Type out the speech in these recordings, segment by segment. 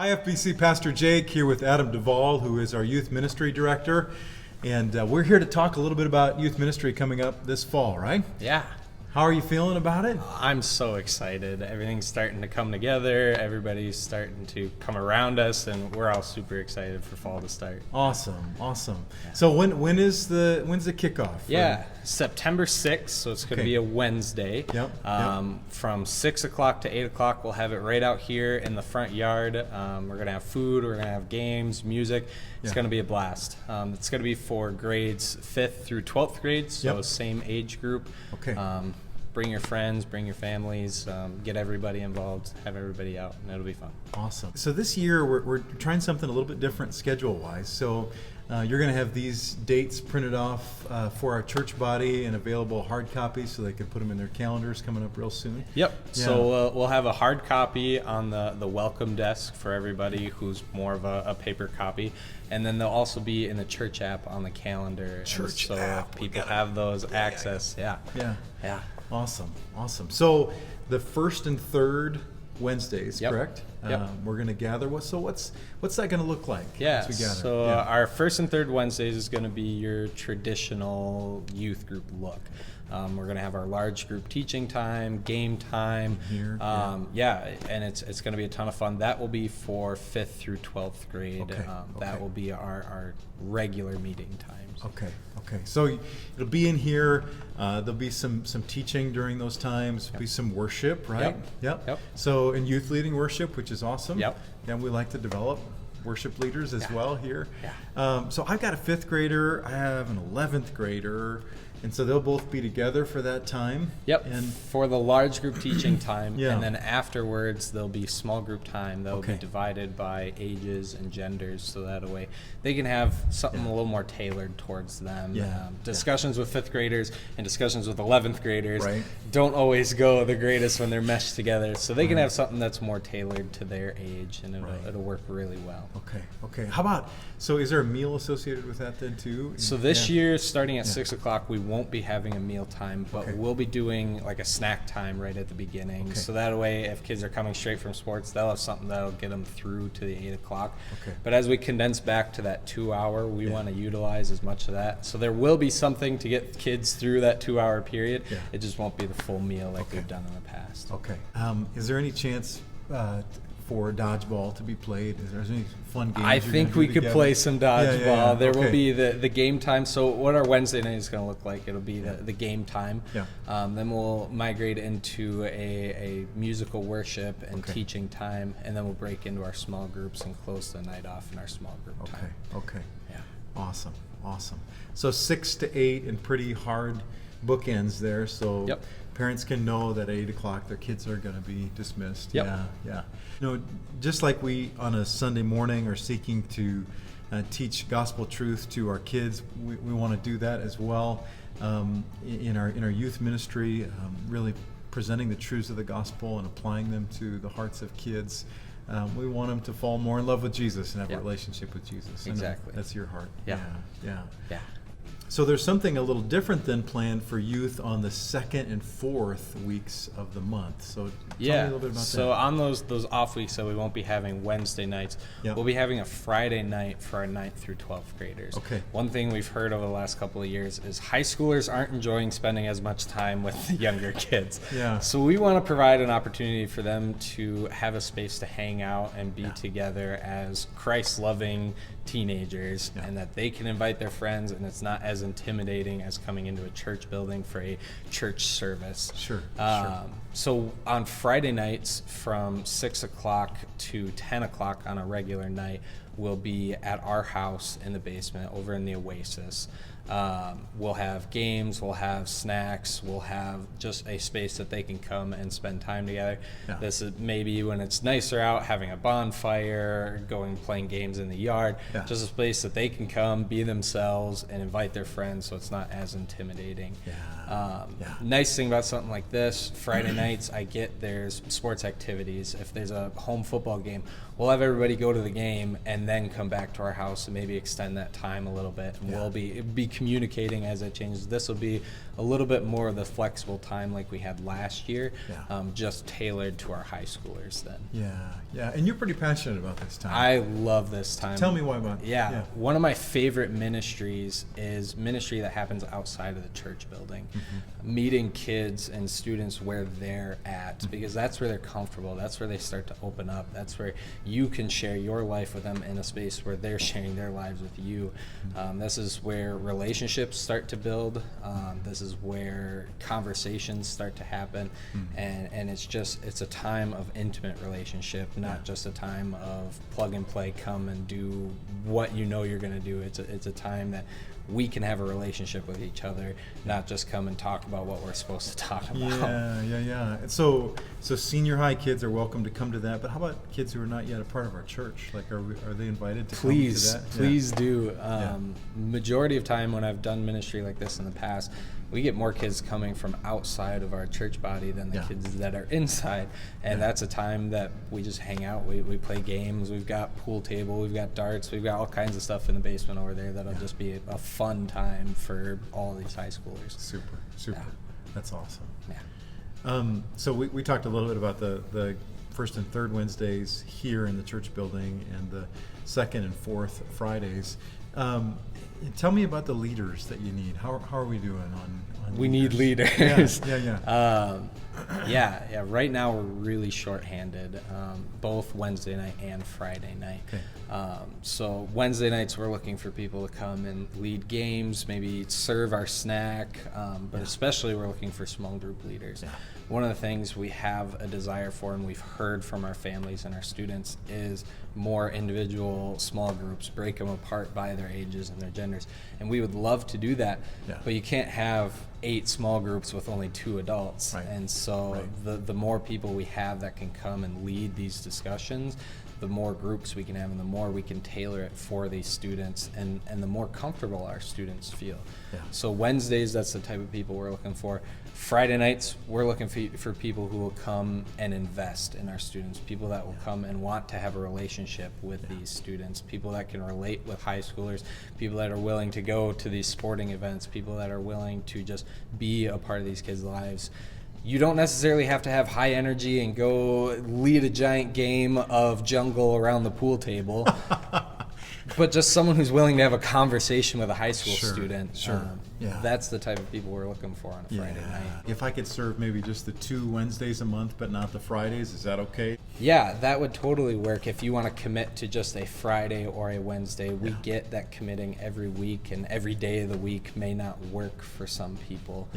Hi, FBC Pastor Jake here with Adam Duvall, who is our Youth Ministry Director. And we're here to talk a little bit about youth ministry coming up this fall, right? Yeah. How are you feeling about it? I'm so excited. Everything's starting to come together. Everybody's starting to come around us, and we're all super excited for fall to start. Awesome. Yeah. So when's the kickoff? Yeah, September 6th, so it's going to be a Wednesday. Yep. From 6 o'clock to 8 o'clock, we'll have it right out here in the front yard. We're going to have food, we're going to have games, music. It's going to be a blast. It's going to be for grades 5th through 12th grades, so same age group. Okay. Bring your friends, bring your families, get everybody involved, have everybody out, and it'll be fun. Awesome. So this year we're trying something a little bit different schedule-wise. So you're going to have these dates printed off for our church body and available hard copies so they can put them in their calendars coming up real soon. Yep. Yeah. So we'll have a hard copy on the welcome desk for everybody who's more of a paper copy. And then they'll also be in the church app on the calendar. Church so app. If people have those access. Yeah. Awesome. So the first and third Wednesdays, correct? Yep. We're going to gather. What's that going to look like? Yeah. As we gather? So our first and third Wednesdays is going to be your traditional youth group look. We're going to have our large group teaching time, game time. Here. And it's going to be a ton of fun. That will be for 5th through 12th grade. Okay. That will be our regular meeting times. Okay. So it'll be in here. There'll be some teaching during those times. There'll be some worship, right? Yep. So in youth leading worship, which is awesome. Yep. And we like to develop worship leaders as well here. Yeah. So I've got a 5th grader. I have an 11th grader. And so they'll both be together for that time. Yep. And for the large group teaching time, Yeah. and then afterwards there'll be small group time. They'll Okay. be divided by ages and genders, so that way they can have something a little more tailored towards them. Discussions with 5th graders and discussions with 11th graders don't always go the greatest when they're meshed together. So they can have something that's more tailored to their age, and it'll work really well. Okay. How about, so is there a meal associated with that then too? So this year, starting at 6 o'clock, we won't be having a meal time, but we'll be doing like a snack time right at the beginning. Okay. So that way, if kids are coming straight from sports, they'll have something that'll get them through to the 8 o'clock. Okay. But as we condense back to that 2 hour, we want to utilize as much of that. So there will be something to get kids through that 2 hour period. Yeah. It just won't be the full meal like we've done in the past. Okay. Is there any chance for dodgeball to be played? Is there any fun games? I think we could play some dodgeball. Yeah. There will be the game time. So what our Wednesday night is going to look like, it'll be the game time. Yeah. Then we'll migrate into a musical worship and teaching time, and then we'll break into our small groups and close the night off in our small group time. Okay. Yeah. Awesome. So 6 to 8 and pretty hard bookends there. So parents can know that at 8 o'clock their kids are going to be dismissed. Yep. Yeah. Just like we on a Sunday morning are seeking to teach gospel truth to our kids, we want to do that as well in our youth ministry, really presenting the truths of the gospel and applying them to the hearts of kids. We want them to fall more in love with Jesus and have a relationship with Jesus. Exactly. That's your heart. Yeah. So there's something a little different than planned for youth on the 2nd and 4th weeks of the month. So tell me a little bit about that. So on those off weeks that we won't be having Wednesday nights, we'll be having a Friday night for our 9th through 12th graders. Okay. One thing we've heard over the last couple of years is high schoolers aren't enjoying spending as much time with the younger kids. Yeah. So we want to provide an opportunity for them to have a space to hang out and be together as Christ-loving teenagers, and that they can invite their friends, and it's not as intimidating as coming into a church building for a church service. Sure. So on Friday nights from 6 o'clock to 10 o'clock on a regular night, we'll be at our house in the basement over in the Oasis. We'll have games, we'll have snacks, we'll have just a space that they can come and spend time together. Yeah. This is maybe when it's nicer out, having a bonfire, playing games in the yard, just a space that they can come, be themselves, and invite their friends so it's not as intimidating. Nice thing about something like this, Friday nights, there's sports activities. If there's a home football game, we'll have everybody go to the game and then come back to our house and maybe extend that time a little bit. And we'll be communicating as it changes. This will be a little bit more of the flexible time like we had last year, just tailored to our high schoolers then. Yeah, and you're pretty passionate about this time. I love this time. Tell me why about Yeah, one of my favorite ministries is ministry that happens outside of the church building. Meeting kids and students where they're at, because that's where they're comfortable. That's where they start to open up. That's where you can share your life with them in a space where they're sharing their lives with you. This is where relationships start to build. This is where conversations start to happen. And it's a time of intimate relationship, not just a time of plug and play, come and do what you know you're going to do. It's a time that we can have a relationship with each other, not just come and talk about what we're supposed to talk about. Yeah. So senior high kids are welcome to come to that, but how about kids who are not yet a part of our church? Like, are they invited to come to that? Please do. Majority of time when I've done ministry like this in the past, we get more kids coming from outside of our church body than the kids that are inside. And that's a time that we just hang out. We play games. We've got pool table. We've got darts. We've got all kinds of stuff in the basement over there that'll just be a fun time for all these high schoolers. Super. That's awesome. Yeah. So we talked a little bit about the first and third Wednesdays here in the church building and the second and fourth Fridays. Tell me about the leaders that you need. How are we doing on We need leaders. Yeah. Right now we're really shorthanded, both Wednesday night and Friday night. Okay. So Wednesday nights we're looking for people to come and lead games, maybe serve our snack, but especially we're looking for small group leaders. One of the things we have a desire for, and we've heard from our families and our students, is more individual small groups, break them apart by their ages and their genders. And we would love to do that, but you can't have 8 small groups with only 2 adults. And so the more people we have that can come and lead these discussions, the more groups we can have and the more we can tailor it for these students and the more comfortable our students feel. So Wednesdays, that's the type of people we're looking for. Friday nights, we're looking for people who will come and invest in our students, people that will come and want to have a relationship with these students, people that can relate with high schoolers, people that are willing to go to these sporting events, people that are willing to just be a part of these kids' lives. You don't necessarily have to have high energy and go lead a giant game of jungle around the pool table, but just someone who's willing to have a conversation with a high school student. That's the type of people we're looking for on a Friday night. If I could serve maybe just the 2 Wednesdays a month, but not the Fridays, is that okay? Yeah, that would totally work. If you want to commit to just a Friday or a Wednesday, we get that committing every week, and every day of the week may not work for some people.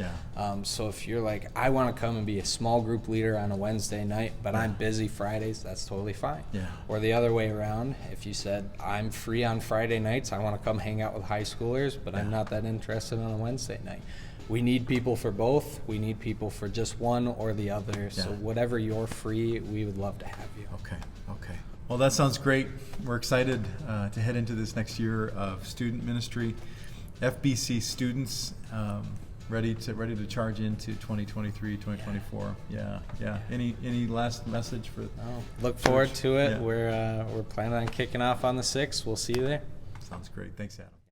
So if you're like, I want to come and be a small group leader on a Wednesday night, but I'm busy Fridays, that's totally fine. Or the other way around, if you said, I'm free on Friday nights, I want to come hang out with high schoolers, but I'm not that interested on a Wednesday night. We need people for both. We need people for just one or the other. So whatever you're free, we would love to have you. Okay. Well, that sounds great. We're excited to head into this next year of student ministry. FBC Students, ready to charge into 2023, 2024. Any last message for? Look forward to it. We're planning on kicking off on the 6th. We'll see you there. Sounds great. Thanks, Adam.